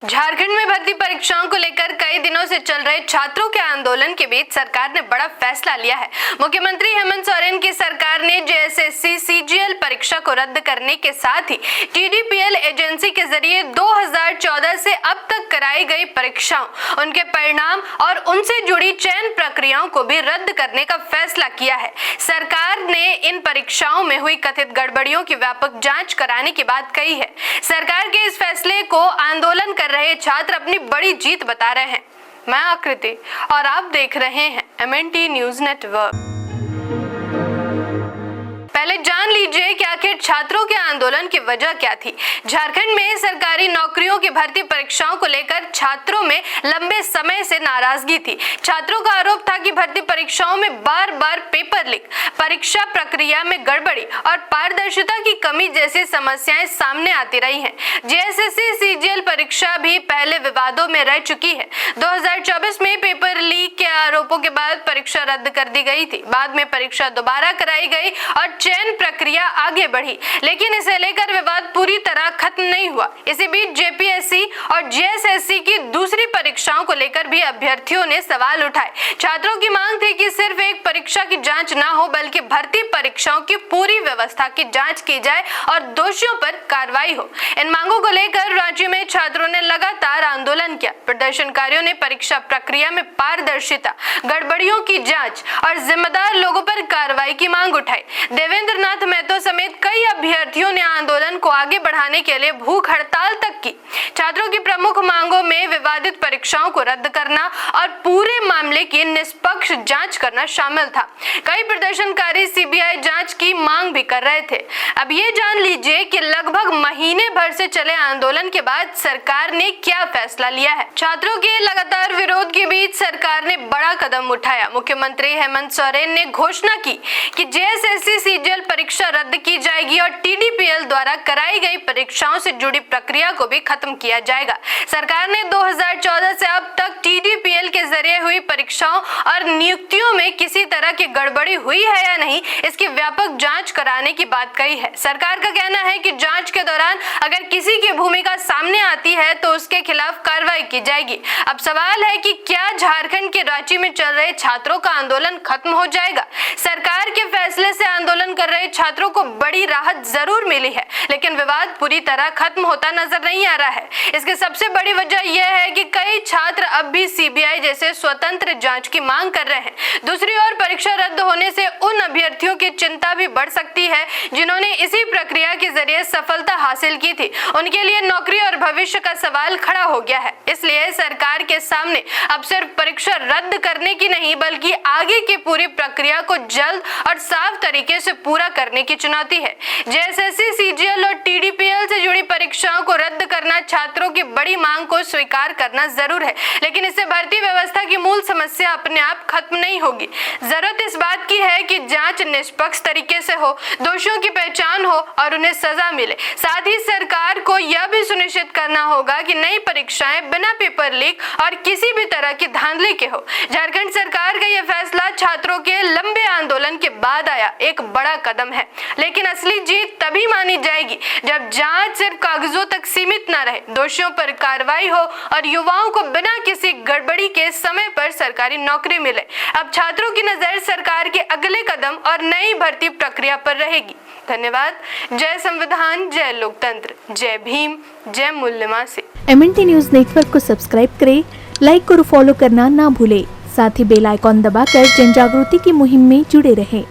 झारखंड में भर्ती परीक्षाओं को लेकर कई दिनों से चल रहे छात्रों के आंदोलन के बीच सरकार ने बड़ा फैसला लिया है। मुख्यमंत्री हेमंत सोरेन की सरकार ने जेएसएससी सीजीएल परीक्षा को रद्द करने के साथ ही टीडीपीएल एजेंसी के जरिए 2014 से अब तक कराई गई परीक्षाओं, उनके परिणाम और उनसे जुड़ी चयन प्रक्रियाओं को भी रद्द करने का फैसला किया है। सरकार ने इन परीक्षाओं में हुई कथित गड़बड़ियों की व्यापक जाँच कराने की बात कही है। सरकार के इस फैसले को आंदोलन कर रहे छात्र अपनी बड़ी जीत बता रहे हैं। मैं आकृति और आप देख रहे हैं MNT न्यूज नेटवर्क। पहले जान लीजिए कि आखिर छात्रों के आंदोलन की वजह क्या थी। झारखंड में सरकारी नौकरियों की भर्ती परीक्षाओं को लेकर छात्रों में लंबे समय से नाराजगी थी। छात्रों का आरोप था कि भर्ती परीक्षाओं में बार बार पेपर लीक, परीक्षा प्रक्रिया में गड़बड़ी और पारदर्शिता की कमी जैसी समस्याएं सामने आती रही हैं। जेएसएससी सीजीएल परीक्षा भी पहले विवादों में रह चुकी है। 2024 में पेपर लीक के आरोपों के बाद परीक्षा रद्द कर दी गई थी। बाद में परीक्षा दोबारा कराई गई और चयन प्रक्रिया आगे बढ़ी, लेकिन इसे लेकर विवाद पूरी तरह खत्म नहीं हुआ। इसी बीच जेपीएससी और जेएसएससी की दूसरी परीक्षाओं को लेकर भी अभ्यर्थियों ने सवाल उठाए। छात्रों की मांग थी कि सिर्फ एक परीक्षा की जांच न हो, बल्कि भर्ती परीक्षाओं की पूरी व्यवस्था की जांच की जाए और दोषियों पर कार्रवाई हो। इन मांगों को लेकर राज्य में छात्रों ने लगातार आंदोलन किया। प्रदर्शनकारियों ने परीक्षा प्रक्रिया में पारदर्शिता, गड़बड़ियों की जांच और जिम्मेदार लोगों पर कार्रवाई की मांग उठाई। देवेंद्र नाथ महतो समेत कई अभ्यर्थियों ने आंदोलन को आगे बढ़ाने के लिए भूख हड़ताल तक की। छात्रों की प्रमुख मांगों में विवादित परीक्षाओं को रद्द करना और पूरे मामले की निष्पक्ष जांच करना शामिल था। कई प्रदर्शनकारी सीबीआई जांच की मांग भी कर रहे थे। अब ये जान लीजिए कि लगभग महीने भर से चले आंदोलन के बाद सरकार ने क्या फैसला लिया है। छात्रों के लगातार विरोध के बीच सरकार ने बड़ा कदम उठाया। मुख्यमंत्री हेमंत सोरेन ने घोषणा की कि जेएसएससी सीजीएल परीक्षा रद्द की जाएगी और टीडीपीएल द्वारा कराई गई परीक्षाओं से जुड़ी प्रक्रिया को भी खत्म किया जाएगा। सरकार ने 2014 से अब तक टीडीपीएल के जरिए हुई परीक्षाओं और नियुक्तियों में किसी तरह की गड़बड़ी हुई है या नहीं, इसकी व्यापक जांच कराने की बात कही है। सरकार का कहना है कि जांच के दौरान अगर किसी की भूमिका सामने आती है तो उसके खिलाफ कार्रवाई की जाएगी। अब सवाल है कि क्या झारखंड के रांची में चल रहे छात्रों का आंदोलन खत्म हो जाएगा? सरकार के फैसले से आंदोलन कर रहे छात्रों को बड़ी राहत जरूर मिली है, लेकिन विवाद पूरी तरह खत्म होता नजर नहीं आ रहा है। इसकी सबसे बड़ी वजह यह है कि कई छात्र अब भी सीबीआई जैसे स्वतंत्र जांच की मांग कर रहे हैं। दूसरी ओर परीक्षा रद्द होने से उन अभ्यर्थियों की चिंता भी बढ़ सकती है जिन्होंने इसी प्रक्रिया के जरिए सफलता हासिल की थी। उनके लिए नौकरी और भविष्य का सवाल खड़ा हो गया है। इसलिए सरकार के सामने अब सिर्फ परीक्षा रद्द करने की नहीं, बल्कि आगे की पूरी प्रक्रिया को जल्द और साफ तरीके से पूरा करने की चुनौती है। जेएसएससी सीजीएल और टीडीपीएल से जुड़ी परीक्षाओं को रद्द करना छात्रों की बड़ी मांग को स्वीकार करना जरूर है, लेकिन इससे भर्ती व्यवस्था की मूल समस्या अपने आप खत्म नहीं होगी। जरूरत इस बात की है कि जांच निष्पक्ष तरीके से हो, दोषियों की पहचान हो और उन्हें सजा मिले। साथ ही सरकार को यह भी सुनिश्चित करना होगा कि नई परीक्षाएं बिना पेपर लीक और किसी भी तरह की धांधली के हो। झारखंड सरकार का यह फैसला छात्रों के लंबे आंदोलन के बाद आया एक बड़ा कदम है, लेकिन असली जीत तभी मानी जाएगी जब जांच सिर्फ कागजों तक सीमित न रहे, दोषियों पर कार्रवाई हो और युवाओं को बिना किसी गड़बड़ी के समय पर सरकारी नौकरी मिले। अब छात्रों की नजर सरकार के अगले कदम और नई भर्ती प्रक्रिया पर रहेगी। धन्यवाद। जय संविधान, जय लोकतंत्र, जय भीम, जय मूल्यमा से। MNT न्यूज नेटवर्क को सब्सक्राइब करें, लाइक और फॉलो करना ना भूलें। साथ ही बेल आइकॉन दबाकर जन जागृति की मुहिम में जुड़े रहें।